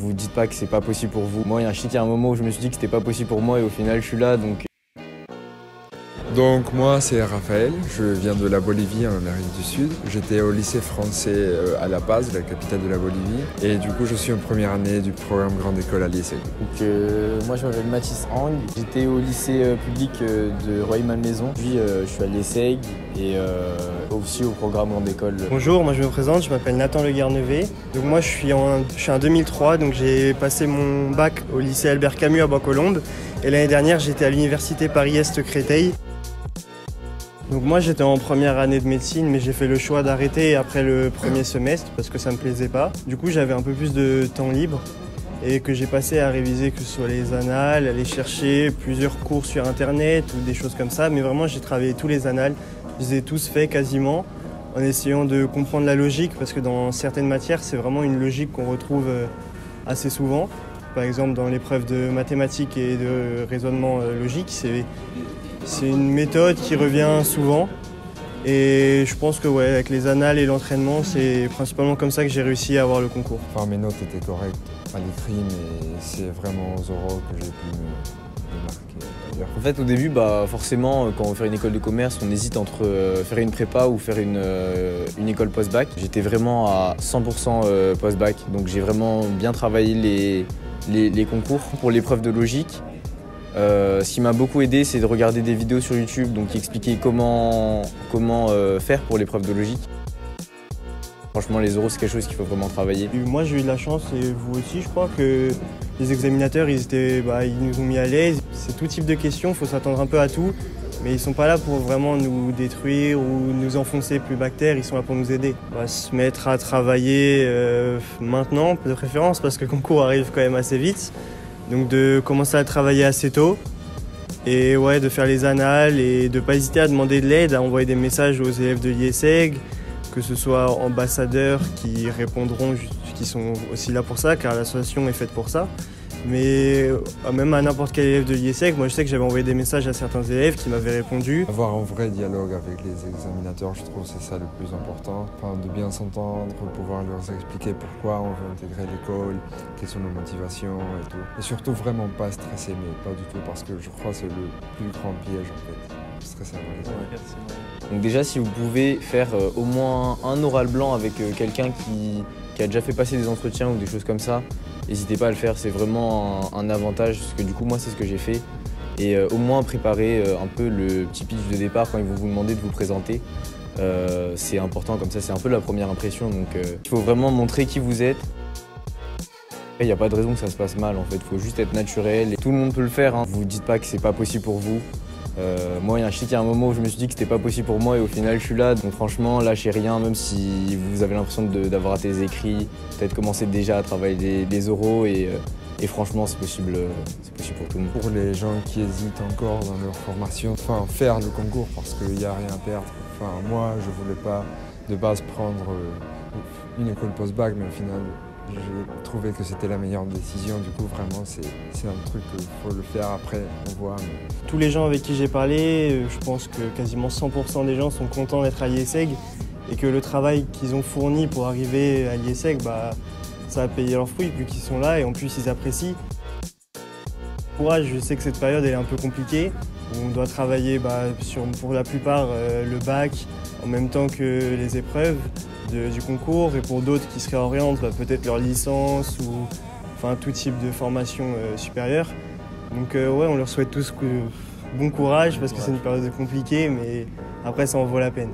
Vous dites pas que c'est pas possible pour vous. Moi, il y a un moment où je me suis dit que c'était pas possible pour moi et au final, je suis là, donc... Donc moi c'est Raphaël, je viens de la Bolivie en Amérique du Sud. J'étais au lycée français à La Paz, la capitale de la Bolivie. Et du coup je suis en première année du programme Grande École à l'IESEG. Moi je m'appelle Mathis Hang, j'étais au lycée public de Rueil-Malmaison. Puis je suis à l'IESEG et aussi au programme Grande École. Bonjour, moi je me présente, je m'appelle Nathan Le Guernevet. Donc moi je suis en 2003, donc j'ai passé mon bac au lycée Albert Camus à Bois-Colombes. Et l'année dernière j'étais à l'université Paris-Est Créteil. Donc moi j'étais en première année de médecine, mais j'ai fait le choix d'arrêter après le premier semestre parce que ça me plaisait pas. Du coup j'avais un peu plus de temps libre et que j'ai passé à réviser, que ce soit les annales, aller chercher plusieurs cours sur internet ou des choses comme ça. Mais vraiment j'ai travaillé tous les annales, je les ai tous faits quasiment en essayant de comprendre la logique parce que dans certaines matières c'est vraiment une logique qu'on retrouve assez souvent. Par exemple dans l'épreuve de mathématiques et de raisonnement logique, c'est une méthode qui revient souvent et je pense que ouais, avec les annales et l'entraînement, c'est principalement comme ça que j'ai réussi à avoir le concours. Enfin mes notes étaient correctes à l'écrit, mais c'est vraiment aux oraux que j'ai pu me marquer. En fait au début, forcément quand on fait une école de commerce, on hésite entre faire une prépa ou faire une école post-bac. J'étais vraiment à 100% post-bac, donc j'ai vraiment bien travaillé les concours pour l'épreuve de logique. Ce qui m'a beaucoup aidé, c'est de regarder des vidéos sur YouTube qui expliquaient comment faire pour l'épreuve de logique. Franchement, les oraux, c'est quelque chose qu'il faut vraiment travailler. Moi, j'ai eu de la chance, et vous aussi, je crois, que les examinateurs, ils nous ont mis à l'aise. C'est tout type de questions, il faut s'attendre un peu à tout, mais ils sont pas là pour vraiment nous détruire ou nous enfoncer plus bactères, ils sont là pour nous aider. On va se mettre à travailler maintenant, de préférence, parce que le concours arrive quand même assez vite. Donc de commencer à travailler assez tôt et ouais, de faire les annales et de ne pas hésiter à demander de l'aide, à envoyer des messages aux élèves de l'IESEG, que ce soit ambassadeurs qui répondront, qui sont aussi là pour ça, car l'association est faite pour ça. Mais même à n'importe quel élève de l'IESEG, moi je sais que j'avais envoyé des messages à certains élèves qui m'avaient répondu. Avoir un vrai dialogue avec les examinateurs, je trouve que c'est ça le plus important. Enfin, de bien s'entendre, pouvoir leur expliquer pourquoi on veut intégrer l'école, quelles sont nos motivations et tout. Et surtout vraiment pas stresser, mais pas du tout, parce que je crois que c'est le plus grand piège en fait. Stresser avant les autres. Donc déjà, si vous pouvez faire au moins un oral blanc avec quelqu'un qui a déjà fait passer des entretiens ou des choses comme ça, n'hésitez pas à le faire, c'est vraiment un avantage, parce que du coup moi c'est ce que j'ai fait. Et au moins préparer un peu le petit pitch de départ quand ils vont vous demander de vous présenter. C'est important, comme ça c'est un peu la première impression, donc il faut vraiment montrer qui vous êtes. Il n'y a pas de raison que ça se passe mal en fait, il faut juste être naturel. Et tout le monde peut le faire, hein. Vous dites pas que c'est pas possible pour vous. Moi, il y a un moment où je me suis dit que c'était pas possible pour moi et au final je suis là. Donc franchement, lâchez rien, même si vous avez l'impression d'avoir raté les écrits, peut-être commencer déjà à travailler les oraux et franchement c'est possible pour tout le monde. Pour les gens qui hésitent encore dans leur formation, faire le concours parce qu'il n'y a rien à perdre. Moi, je voulais pas de base prendre une école post-bac, mais au final, j'ai trouvé que c'était la meilleure décision. Du coup, vraiment, c'est un truc qu'il faut le faire après, on voit. Mais... Tous les gens avec qui j'ai parlé, je pense que quasiment 100% des gens sont contents d'être à l'IESEG et que le travail qu'ils ont fourni pour arriver à l'IESEG, ça a payé leurs fruits vu qu'ils sont là et en plus ils apprécient. Courage, je sais que cette période elle est un peu compliquée. On doit travailler pour la plupart le bac en même temps que les épreuves du concours et pour d'autres qui se réorientent peut-être leur licence ou tout type de formation supérieure. Donc ouais, on leur souhaite tous bon courage parce que c'est une période compliquée mais après ça en vaut la peine.